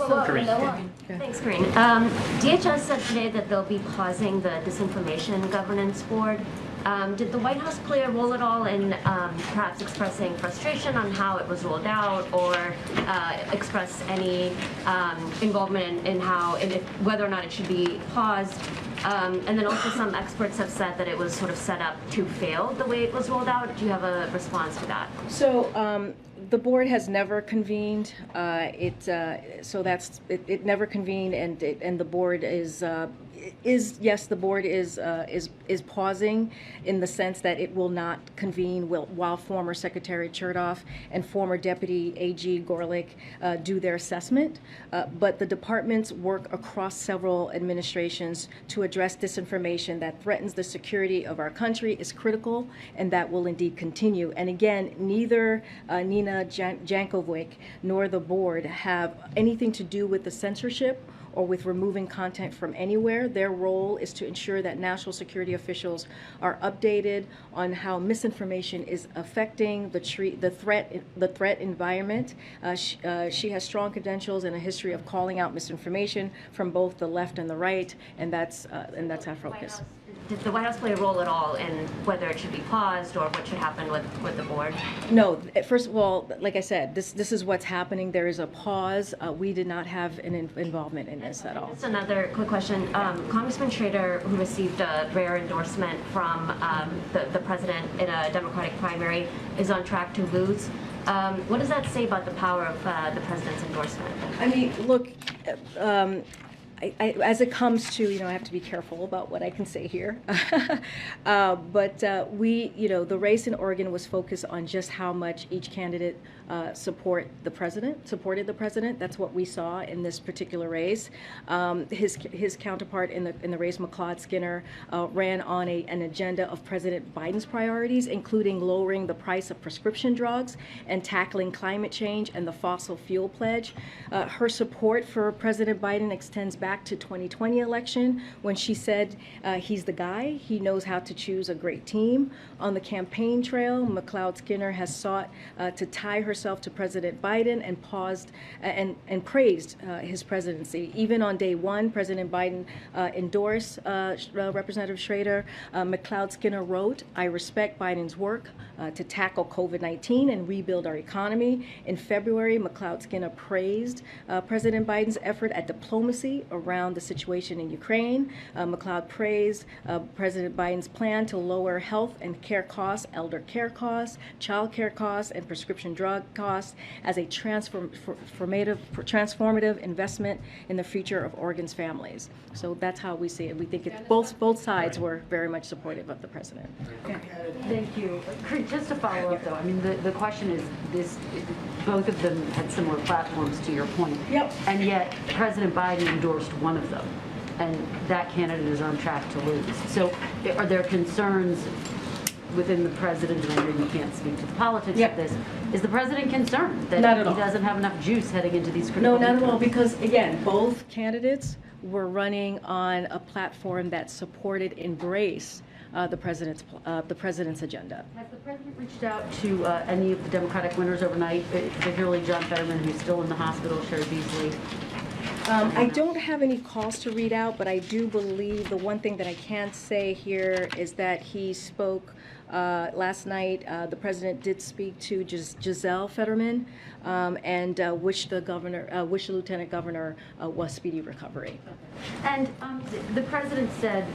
Karine. Thanks, Karine. DHS said today that they'll be pausing the Disinformation Governance Board. Did the White House play a role at all in perhaps expressing frustration on how it was rolled out, or express any involvement in how, and whether or not it should be paused? And then also some experts have said that it was sort of set up to fail the way it was rolled out. Do you have a response to that? So the board has never convened. It never convened, and the board is yes, the board is pausing in the sense that it will not convene while former Secretary Chertoff and former Deputy AG Gorlick do their assessment. But the departments work across several administrations to address disinformation that threatens the security of our country is critical, and that will indeed continue. And again, neither Nina Jankovic nor the board have anything to do with the censorship or with removing content from anywhere. Their role is to ensure that national security officials are updated on how misinformation is affecting the threat environment. She has strong credentials and a history of calling out misinformation from both the left and the right, and that's our focus. Did the White House play a role at all in whether it should be paused or what should happen with the board? No. First of all, like I said, this is what's happening. There is a pause. We did not have an involvement in this at all. Just another quick question. Congressman Schrader, who received a rare endorsement from the president in a Democratic primary, is on track to lose. What does that say about the power of the president's endorsement? I mean, look, as it comes to, I have to be careful about what I can say here. But the race in Oregon was focused on just how much each candidate supported the president. That's what we saw in this particular race. His counterpart in the race, McLeod Skinner, ran on an agenda of President Biden's priorities, including lowering the price of prescription drugs and tackling climate change and the fossil fuel pledge. Her support for President Biden extends back to 2020 election when she said he's the guy. He knows how to choose a great team. On the campaign trail, McLeod Skinner has sought to tie herself to President Biden and paused and praised his presidency. Even on day one, President Biden endorsed Representative Schrader. McLeod Skinner wrote, "I respect Biden's work to tackle COVID-19 and rebuild our economy." In February, McLeod Skinner praised President Biden's effort at diplomacy around the situation in Ukraine. McLeod praised President Biden's plan to lower health and care costs, elder care costs, child care costs, and prescription drug costs as a transformative investment in the future of Oregon's families. So that's how we see it. We think both sides were very much supportive of the president. Okay. Thank you. Just to follow up, though, I mean, the question is this: both of them had similar platforms, to your point. Yep. And yet, President Biden endorsed one of them, and that candidate is on track to lose. So, are there concerns within the president? And I know you can't speak to the politics of this. Is the president concerned that he doesn't have enough juice heading into these critical? No, not at all. Because again, both candidates were running on a platform that supported embrace the president's agenda. Has the president reached out to any of the Democratic winners overnight, particularly John Fetterman, who's still in the hospital, Sherry Beasley? I don't have any calls to read out, but I do believe the one thing that I can say here is that he spoke last night. The president did speak to Giselle Fetterman and wished the lieutenant governor was speedy recovery. And the president said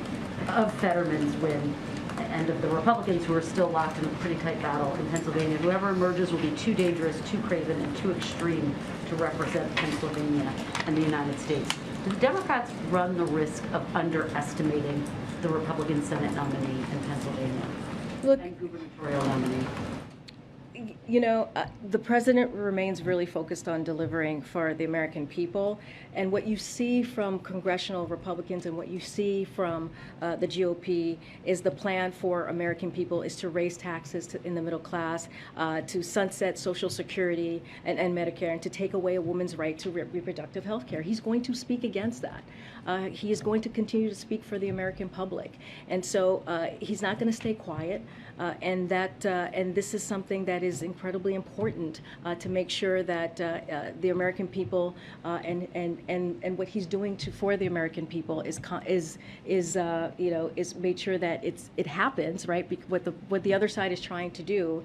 of Fetterman's win and of the Republicans who are still locked in a pretty tight battle in Pennsylvania, whoever emerges will be too dangerous, too craven, and too extreme to represent Pennsylvania and the United States. Do the Democrats run the risk of underestimating the Republican Senate nominee in Pennsylvania and gubernatorial nominee? The president remains really focused on delivering for the American people. And what you see from congressional Republicans and what you see from the GOP is the plan for American people is to raise taxes in the middle class, to sunset Social Security and Medicare, and to take away a woman's right to reproductive health care. He's going to speak against that. He is going to continue to speak for the American public. And so he's not going to stay quiet. And this is something that is incredibly important to make sure that the American people and what he's doing for the American people is made sure that it happens, right? What the other side is trying to do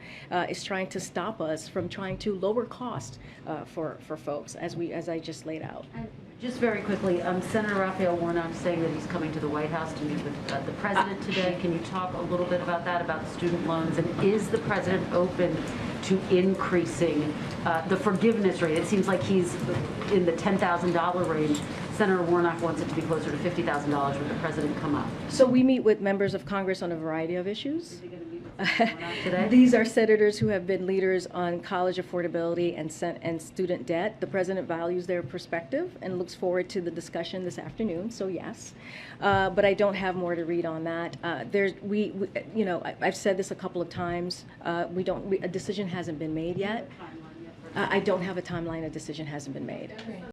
is trying to stop us from trying to lower cost for folks, as I just laid out. And just very quickly, Senator Raphael Warnock saying that he's coming to the White House to meet with the president today. Can you talk a little bit about that, about student loans, and is the president open to increasing the forgiveness rate? It seems like he's in the $10,000 range. Senator Warnock wants it to be closer to $50,000. Would the president come up? So we meet with members of Congress on a variety of issues. Is he going to meet with Warnock today? These are senators who have been leaders on college affordability and student debt. The president values their perspective and looks forward to the discussion this afternoon. So yes, but I don't have more to read on that. I've said this a couple of times. A decision hasn't been made yet. I don't have a timeline. A decision hasn't been made.